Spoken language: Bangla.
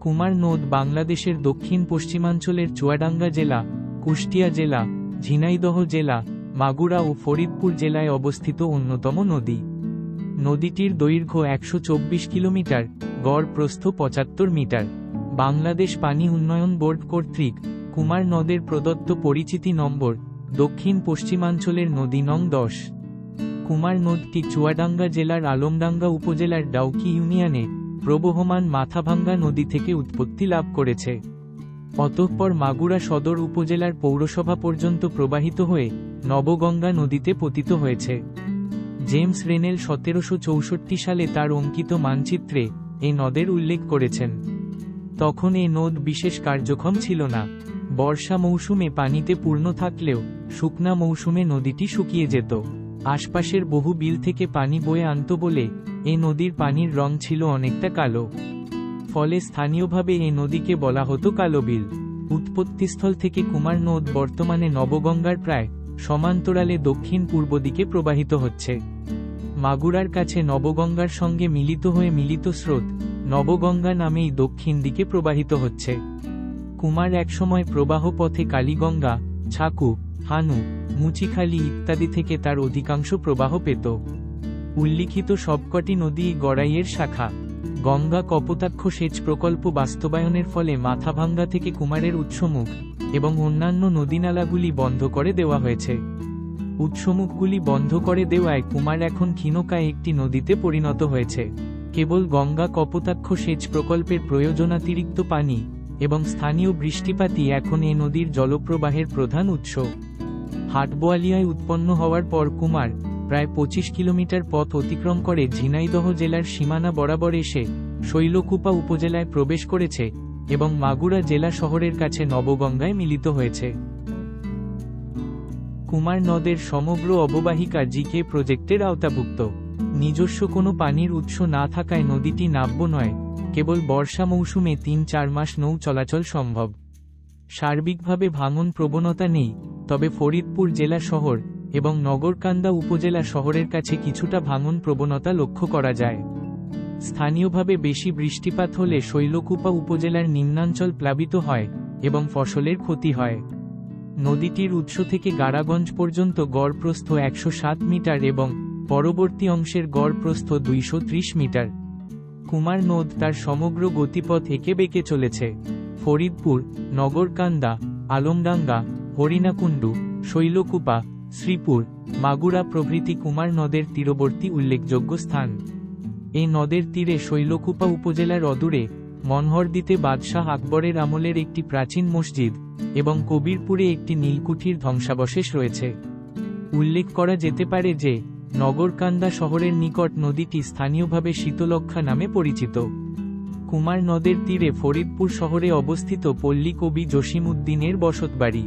কুমার নদ বাংলাদেশের দক্ষিণ পশ্চিমাঞ্চলের চুয়াডাঙ্গা জেলা, কুষ্টিয়া জেলা, ঝিনাইদহ জেলা, মাগুরা ও ফরিদপুর জেলায় অবস্থিত অন্যতম নদী। নদীটির দৈর্ঘ্য 124 কিলোমিটার, গড় প্রস্থ 75 মিটার। বাংলাদেশ পানি উন্নয়ন বোর্ড কর্তৃক কুমার নদের প্রদত্ত পরিচিতি নম্বর দক্ষিণ পশ্চিমাঞ্চলের নদী নং 10। কুমার নদটি চুয়াডাঙ্গা জেলার আলমডাঙ্গা উপজেলার ডাউকি ইউনিয়নে প্রবহমান মাথাভাঙ্গা নদী থেকে উৎপত্তি লাভ করেছে। অতঃপর মাগুরা সদর উপজেলার পৌরসভা পর্যন্ত প্রবাহিত হয়ে নবগঙ্গা নদীতে পতিত হয়েছে। জেমস রেনেল 1764 সালে তার অঙ্কিত মানচিত্রে এই নদের উল্লেখ করেছেন। তখন এই নদ বিশেষ কার্যক্ষম ছিল না। বর্ষা মৌসুমে পানিতে পূর্ণ থাকলেও শুকনা মৌসুমে নদীটি শুকিয়ে যেত। আশপাশের বহু বিল থেকে পানি বয়ে আনত বলে এ নদীর পানির রং ছিল অনেকটা কালো। ফলে স্থানীয়ভাবে এ নদীকে বলা হতো কালো বিল। উৎপত্তিস্থল থেকে কুমার নদ বর্তমানে নবগঙ্গার প্রায় সমান্তরালে দক্ষিণ পূর্ব দিকে প্রবাহিত হচ্ছে। মাগুরার কাছে নবগঙ্গার সঙ্গে মিলিত হয়ে মিলিত স্রোত নবগঙ্গা নামেই দক্ষিণ দিকে প্রবাহিত হচ্ছে। কুমার একসময় প্রবাহ পথে কালীগঙ্গা, ছাকু, হানু, মুচিখালী ইত্যাদি থেকে তার অধিকাংশ প্রবাহ পেত। উল্লিখিত সবকটি নদী গড়াইয়ের শাখা। গঙ্গা কপোতাক্ষ সেচ প্রকল্প বাস্তবায়নের ফলে মাথাভাঙ্গা থেকে কুমারের উৎসমুখ এবং অন্যান্য নদীনালাগুলি বন্ধ করে দেওয়া হয়েছে। উৎসমুখগুলি বন্ধ করে দেওয়ায় কুমার এখন ক্ষীণকায় একটি নদীতে পরিণত হয়েছে। কেবল গঙ্গা কপোতাক্ষ সেচ প্রকল্পের প্রয়োজনাতিরিক্ত পানি এবং স্থানীয় বৃষ্টিপাতই এখন এ নদীর জলপ্রবাহের প্রধান উৎস। হাটবোয়ালিয়ায় উৎপন্ন হওয়ার পর কুমার প্রায় 25 কিলোমিটার পথ অতিক্রম করে ঝিনাইদহ জেলার সীমানা বরাবর এসে শৈলকুপা উপজেলায় প্রবেশ করেছে এবং মাগুরা জেলা শহরের কাছে নবগঙ্গায় মিলিত হয়েছে। কুমার নদের সমগ্র অববাহিকা জিকে প্রজেক্টের আওতাভুক্ত। নিজস্ব কোনো পানির উৎস না থাকায় নদীটি নাব্য নয়। কেবল বর্ষা মৌসুমে 3-4 মাস নৌ চলাচল সম্ভব। সার্বিকভাবে ভাঙন প্রবণতা নেই, তবে ফরিদপুর জেলা শহর এবং নগরকান্দা উপজেলা শহরের কাছে কিছুটা ভাঙন প্রবণতা লক্ষ্য করা যায়। স্থানীয়ভাবে বেশি বৃষ্টিপাত হলে শৈলকুপা উপজেলার নিম্নাঞ্চল প্লাবিত হয় এবং ফসলের ক্ষতি হয়। নদীটির উৎস থেকে গাড়াগঞ্জ পর্যন্ত গড় প্রস্থ 107 মিটার এবং পরবর্তী অংশের গড় প্রস্থ 230 মিটার। কুমার নদ তার সমগ্র গতিপথ এঁকে বেঁকে চলেছে। ফরিদপুর, নগরকান্দা, আলমডাঙ্গা, হরিণাকুণ্ডু, শৈলকুপা, শ্রীপুর, মাগুরা প্রভৃতি কুমার নদের তীরবর্তী উল্লেখযোগ্য স্থান। এই নদের তীরে শৈলকুপা উপজেলার অদূরে মনহরদীতে বাদশাহ আকবরের আমলের একটি প্রাচীন মসজিদ এবং কবিরপুরে একটি নীলকুঠির ধ্বংসাবশেষ রয়েছে। উল্লেখ করা যেতে পারে যে নগরকান্দা শহরের নিকট নদীটি স্থানীয়ভাবে শীতলক্ষা নামে পরিচিত। কুমার নদের তীরে ফরিদপুর শহরে অবস্থিত পল্লী কবি জসিম উদ্দিনের বসতবাড়ি।